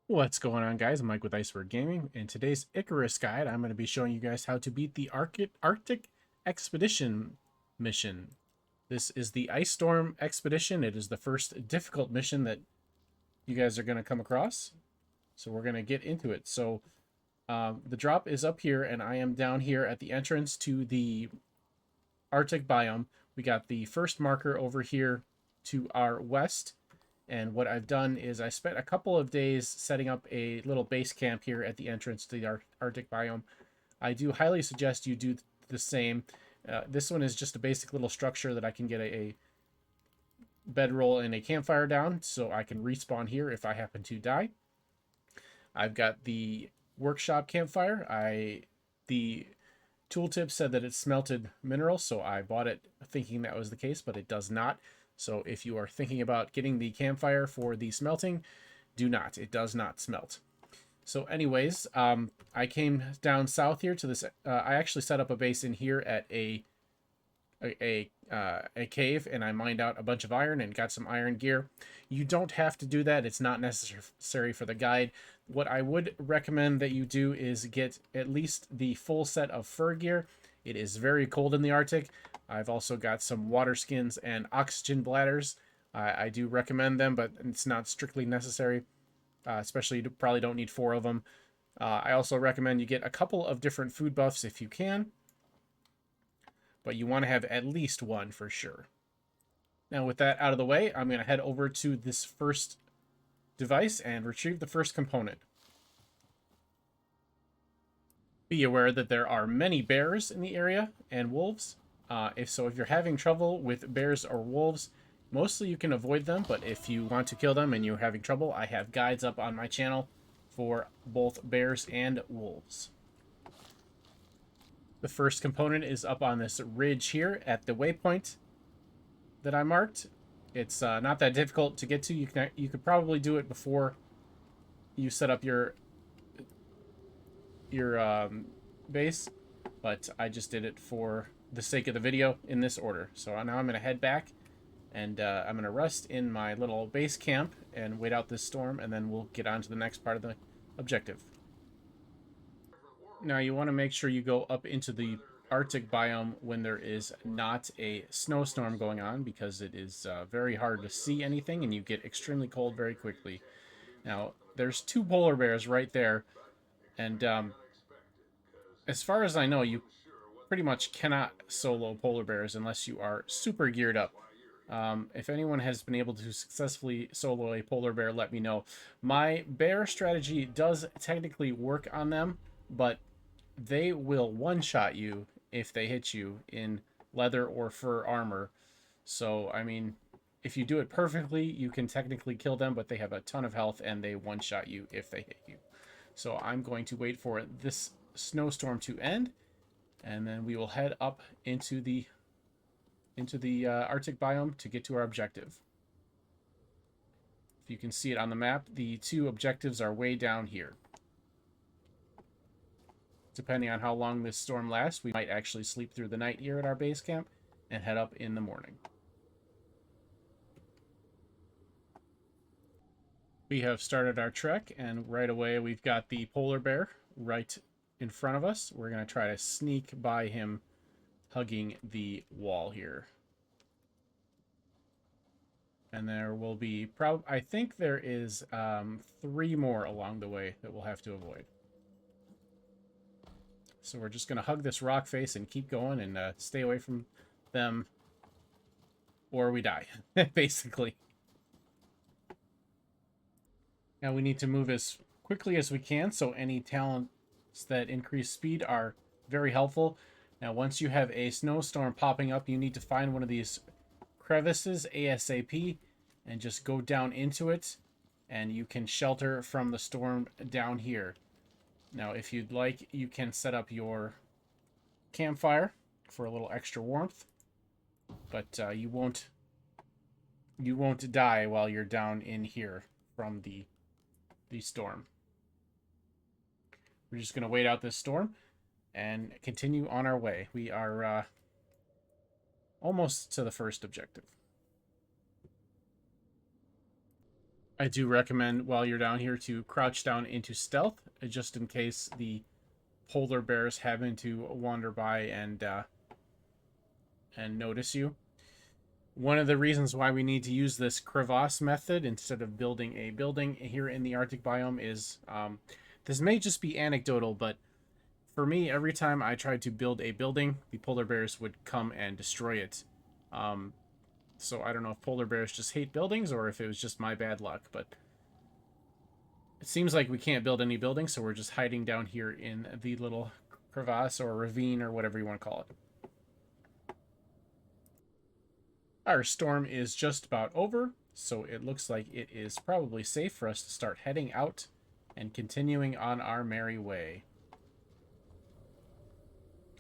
What's going on, guys? I'm Mike with Iceberg Gaming. In today's Icarus Guide, I'm going to be showing you guys how to beat the Arctic Expedition mission. This is the Icestorm Expedition. It is the first difficult mission that you guys are going to come across. So we're going to get into it. So the drop is up here, and I am down here at the entrance to the Arctic biome. We got the first marker over here to our west. And what I've done is I spent a couple of days setting up a little base camp here at the entrance to the Arctic biome. I do highly suggest you do the same. This one is just a basic little structure that I can get a bedroll and a campfire down, so I can respawn here if I happen to die. I've got the workshop campfire. The tooltip said that it smelted minerals, so I bought it thinking that was the case, but it does not. So if you are thinking about getting the campfire for the smelting, do not. It does not smelt. So anyways, I came down south here to this. I actually set up a base in here at a cave, and I mined out a bunch of iron and got some iron gear. You don't have to do that. It's not necessary for the guide. What I would recommend that you do is get at least the full set of fur gear. It is very cold in the Arctic. I've also got some water skins and oxygen bladders. I do recommend them, but it's not strictly necessary. Especially, you probably don't need 4 of them. I also recommend you get a couple of different food buffs if you can. But you want to have at least 1 for sure. Now with that out of the way, I'm going to head over to this first device and retrieve the first component. Be aware that there are many bears in the area and wolves. If you're having trouble with bears or wolves, mostly you can avoid them, but if you want to kill them and you're having trouble, I have guides up on my channel for both bears and wolves. The first component is up on this ridge here at the waypoint that I marked. It's not that difficult to get to. You could probably do it before you set up your base, but I just did it for the sake of the video in this order. So now I'm going to head back, and I'm going to rest in my little base camp and wait out this storm, and then we'll get on to the next part of the objective. Now you want to make sure you go up into the Arctic biome when there is not a snowstorm going on, because it is very hard to see anything and you get extremely cold very quickly. Now there's 2 polar bears right there, and as far as I know, you pretty much cannot solo polar bears unless you are super geared up. If anyone has been able to successfully solo a polar bear, let me know. My bear strategy does technically work on them, but they will one-shot you if they hit you in leather or fur armor. So, I mean, if you do it perfectly, you can technically kill them, but they have a ton of health and they one-shot you if they hit you. So I'm going to wait for this snowstorm to end, and then we will head up into the Arctic biome to get to our objective. If you can see it on the map, the 2 objectives are way down here. Depending on how long this storm lasts, we might actually sleep through the night here at our base camp and head up in the morning. We have started our trek, and right away we've got the polar bear right in front of us. We're going to try to sneak by him, hugging the wall here. And there will be I think there is 3 more along the way that we'll have to avoid. So we're just going to hug this rock face and keep going and stay away from them, or we die, basically. Now we need to move as quickly as we can, so any talents that increase speed are very helpful. Now once you have a snowstorm popping up, you need to find one of these crevices ASAP and just go down into it, and you can shelter from the storm down here. Now if you'd like, you can set up your campfire for a little extra warmth, but you won't die while you're down in here from the storm. We're just going to wait out this storm and continue on our way. We are almost to the first objective. I do recommend while you're down here to crouch down into stealth, just in case the polar bears happen to wander by and notice you. One of the reasons why we need to use this crevasse method instead of building a building here in the Arctic biome is, this may just be anecdotal, but for me, every time I tried to build a building, the polar bears would come and destroy it. So I don't know if polar bears just hate buildings or if it was just my bad luck, but it seems like we can't build any buildings, so we're just hiding down here in the little crevasse or ravine or whatever you want to call it. Our storm is just about over, so it looks like it is probably safe for us to start heading out and continuing on our merry way.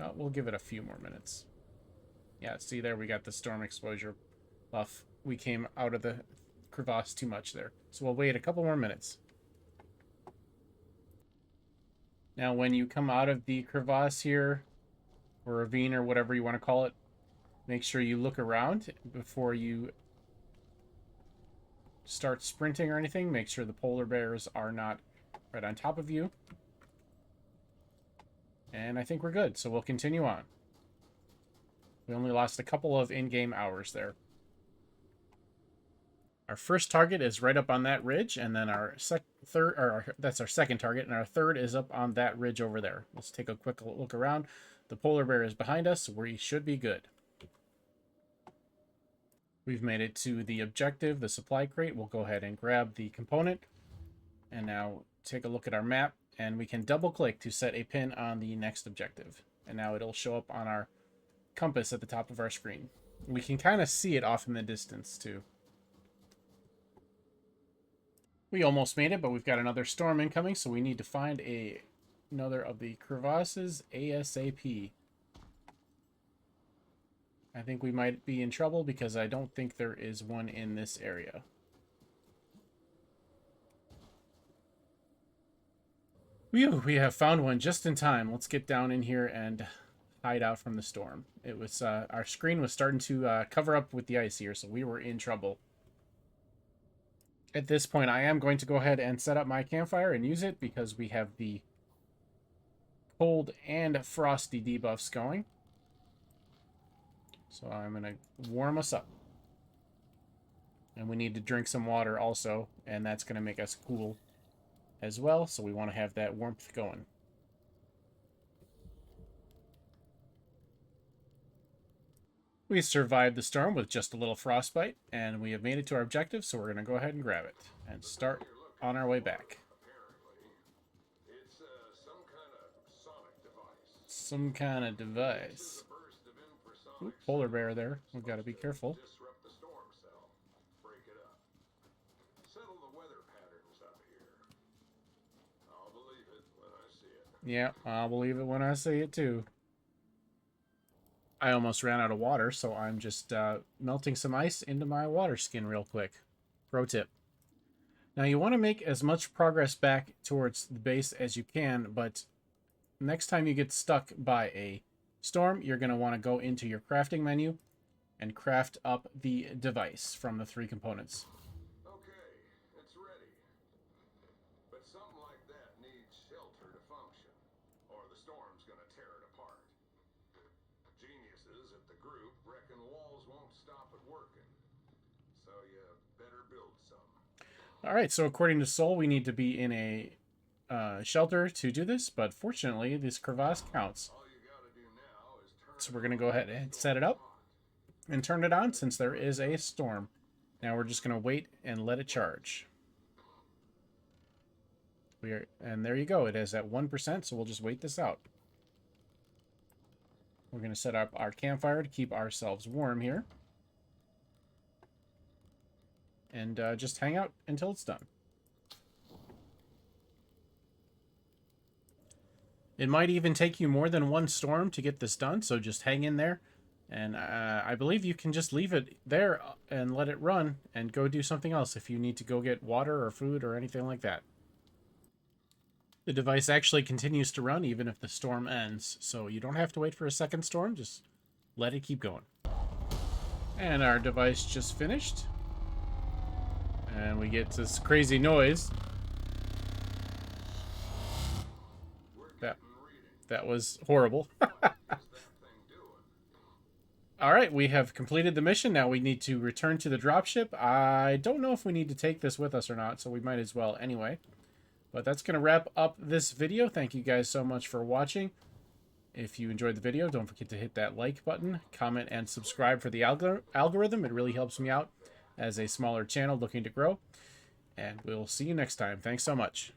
Oh, we'll give it a few more minutes. Yeah, see there, we got the storm exposure buff. We came out of the crevasse too much there. So we'll wait a couple more minutes. Now, when you come out of the crevasse here, or ravine, or whatever you want to call it, make sure you look around before you start sprinting or anything. Make sure the polar bears are not right on top of you. And I think we're good, so we'll continue on. We only lost a couple of in-game hours there. Our first target is right up on that ridge, and then our that's our second target, and our third is up on that ridge over there. Let's take a quick look around. The polar bear is behind us, so we should be good. We've made it to the objective, the supply crate. We'll go ahead and grab the component, and now take a look at our map, and we can double click to set a pin on the next objective. And now it'll show up on our compass at the top of our screen. We can kind of see it off in the distance too. We almost made it, but we've got another storm incoming, so we need to find another of the crevasses ASAP. I think we might be in trouble because I don't think there is one in this area. We have found one just in time. Let's get down in here and hide out from the storm. It was our screen was starting to cover up with the ice here, so we were in trouble. At this point, I am going to go ahead and set up my campfire and use it because we have the cold and frosty debuffs going. So I'm going to warm us up. And we need to drink some water also, and that's going to make us cool as well, so we want to have that warmth going. We survived the storm with just a little frostbite, and we have made it to our objective, so we're going to go ahead and grab it and start on our way back. It's Some kind of device. Ooh, polar bear there. We've got to be careful. Disrupt the storm cell. Break it up. Settle the weather patterns up here. I'll believe it when I see it. Yeah, I'll believe it when I see it too. I almost ran out of water, so I'm just melting some ice into my water skin real quick. Pro tip. Now you want to make as much progress back towards the base as you can, but next time you get stuck by a storm, you're going to want to go into your crafting menu and craft up the device from the 3 components. Okay, it's ready. But something like that needs shelter to function, or the storm's gonna tear it apart. Geniuses at the group reckon walls won't stop it working, so you better build some. Alright, so according to Sol, we need to be in a shelter to do this, but fortunately, this crevasse counts. All you gotta do now is turn So we're going to go ahead and set it up and turn it on since there is a storm. Now we're just going to wait and let it charge. And there you go. It is at 1%, so we'll just wait this out. We're going to set up our campfire to keep ourselves warm here. And just hang out until it's done. It might even take you more than one storm to get this done, so just hang in there. And I believe you can just leave it there and let it run and go do something else if you need to go get water or food or anything like that. The device actually continues to run even if the storm ends, so you don't have to wait for a second storm, just let it keep going. And our device just finished. And we get this crazy noise. That was horrible. Alright, we have completed the mission. Now we need to return to the dropship. I don't know if we need to take this with us or not, so we might as well anyway. But that's going to wrap up this video. Thank you guys so much for watching. If you enjoyed the video, don't forget to hit that like button, comment, and subscribe for the algorithm. It really helps me out as a smaller channel looking to grow. And we'll see you next time. Thanks so much.